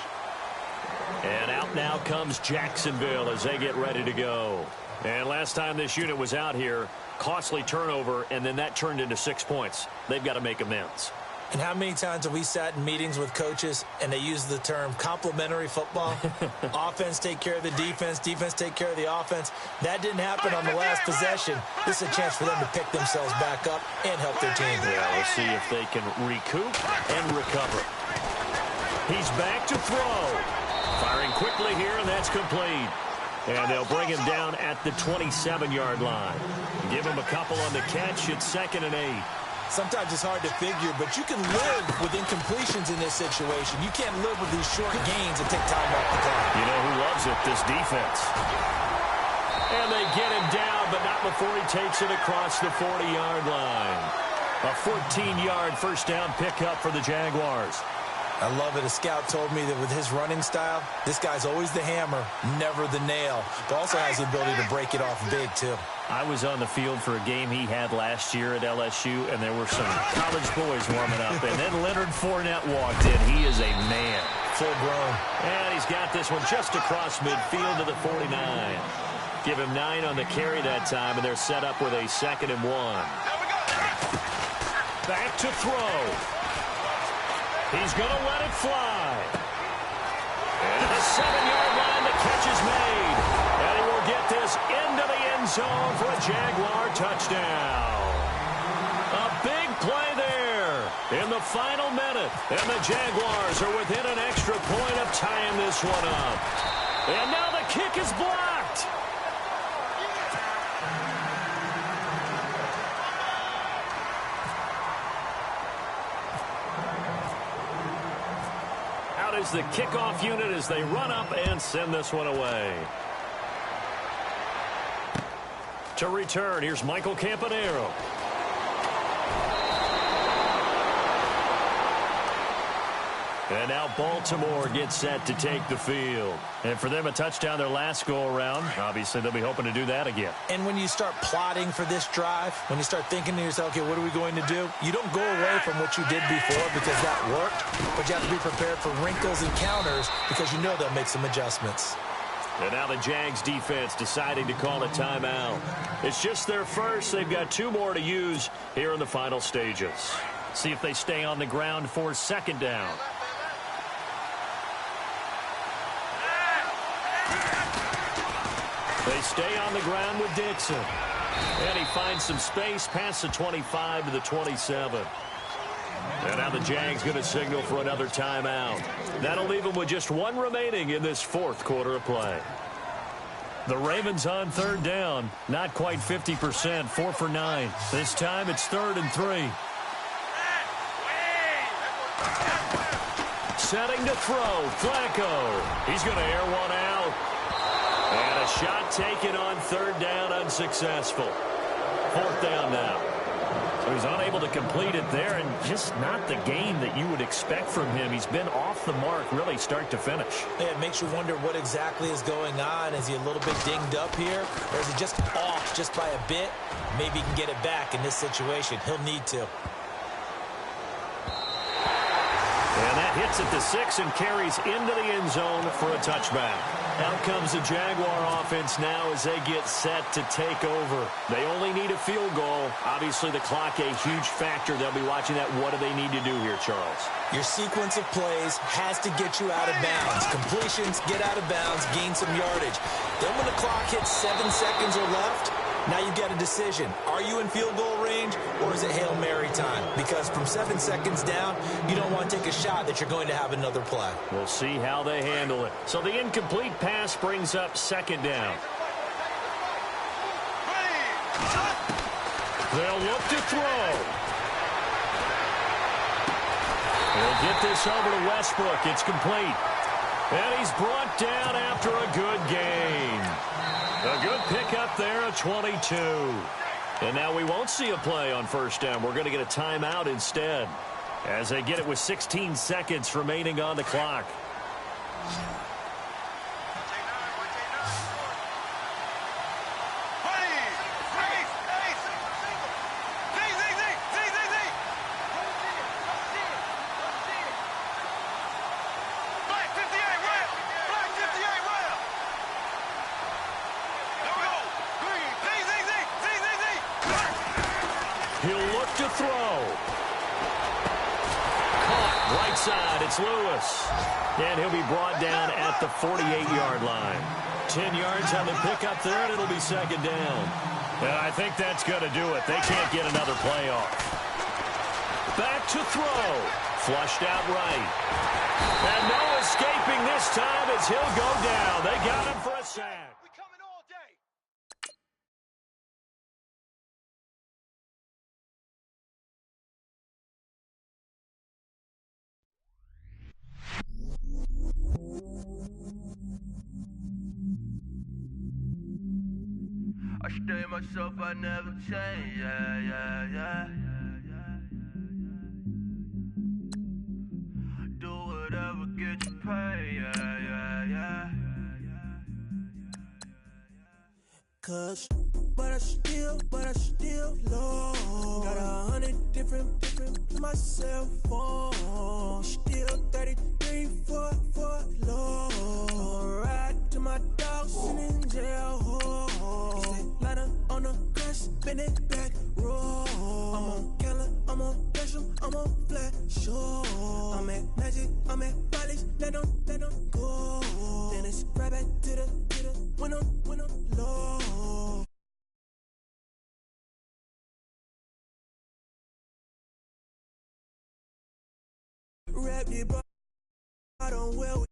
Speaker 5: And out now comes Jacksonville as they get ready to go. And last time this unit was out here, costly turnover, and then that turned into 6 points. They've got to make amends.
Speaker 6: And how many times have we sat in meetings with coaches and they use the term complementary football? Offense take care of the defense, defense take care of the offense. That didn't happen on the last possession. This is a chance for them to pick themselves back up and help their team.
Speaker 5: Yeah, we'll see if they can recoup and recover. He's back to throw. Firing quickly here, and that's complete. And they'll bring him down at the 27-yard line. Give him a couple on the catch. It's 2nd and 8.
Speaker 6: Sometimes it's hard to figure, but you can live with incompletions in this situation. You can't live with these short gains and take time off the clock.
Speaker 5: You know who loves it? This defense. And they get him down, but not before he takes it across the 40-yard line. A 14-yard first down pickup for the Jaguars.
Speaker 6: I love it. A scout told me that with his running style, this guy's always the hammer, never the nail, but also has the ability to break it off big, too.
Speaker 5: I was on the field for a game he had last year at LSU, and there were some college boys warming up, and then Leonard Fournette walked in. He is a man.
Speaker 6: Full grown.
Speaker 5: And he's got this one just across midfield to the 49. Give him 9 on the carry that time, and they're set up with a 2nd and 1. Back to throw. He's going to let it fly. And at the 7-yard line, the catch is made. And he will get this into the end zone for a Jaguar touchdown. A big play there in the final minute. And the Jaguars are within an extra point of tying this one up. And now the kick is blocked. is the kickoff unit as they run up and send this one away. To return, here's Michael Campanero. And now Baltimore gets set to take the field. And for them, a touchdown their last go-around. Obviously, they'll be hoping to do that again.
Speaker 6: And when you start plotting for this drive, when you start thinking to yourself, okay, what are we going to do? You don't go away from what you did before because that worked, but you have to be prepared for wrinkles and counters because you know they'll make some adjustments.
Speaker 5: And now the Jags defense deciding to call a timeout. It's just their first. They've got 2 more to use here in the final stages. See if they stay on the ground for second down. They stay on the ground with Dixon. And he finds some space past the 25 to the 27. And now the Jags going to signal for another timeout. That'll leave them with just 1 remaining in this 4th quarter of play. The Ravens on third down. Not quite 50%, 4 for 9. This time it's 3rd and 3. Setting to throw, Flacco. He's going to air one out. And a shot taken on 3rd down, unsuccessful. 4th down now. So he's unable to complete it there, and just not the game that you would expect from him. He's been off the mark, really, start to finish.
Speaker 6: Yeah, it makes you wonder what exactly is going on. Is he a little bit dinged up here, or is he just off just by a bit? Maybe he can get it back in this situation. He'll need to.
Speaker 5: And that hits at the 6 and carries into the end zone for a touchback. Out comes the Jaguar offense now as they get set to take over. They only need a field goal. Obviously, the clock a huge factor. They'll be watching that. What do they need to do here, Charles?
Speaker 6: Your sequence of plays has to get you out of bounds. Completions, get out of bounds, gain some yardage. Then when the clock hits 7 seconds or left, now you get a decision. Are you in field goal range, or is it Hail Mary time? Because from 7 seconds down, you don't want to take a shot that you're going to have another play.
Speaker 5: We'll see how they handle it. So the incomplete pass brings up 2nd down. They'll look to throw. They'll get this over to Westbrook. It's complete. And he's brought down after a good gain. A good pickup there at 22. And now we won't see a play on 1st down. We're going to get a timeout instead as they get it with 16 seconds remaining on the clock. He'll look to throw. Caught right side. It's Lewis. And he'll be brought down at the 48-yard line. 10 yards on the pickup there, and it'll be 2nd down. And I think that's going to do it. They can't get another play off. Back to throw. Flushed out right. And no escaping this time as he'll go down. They got him for a sack.
Speaker 2: I stay myself, I never change, yeah. Do whatever, get you paid, yeah.
Speaker 3: Cause, but I still low. Got 100 different in my cell phone. Still 33 for low. Ride to my dog sitting in jail. Lighter on the grass, bend it back, roll. I'm on Keller, I'm on Gresham, I'm on Flat Shore. I'm at Magic, I'm at Bally's, let them go. Then it's right back to the when I'm low. Rap the bottom well.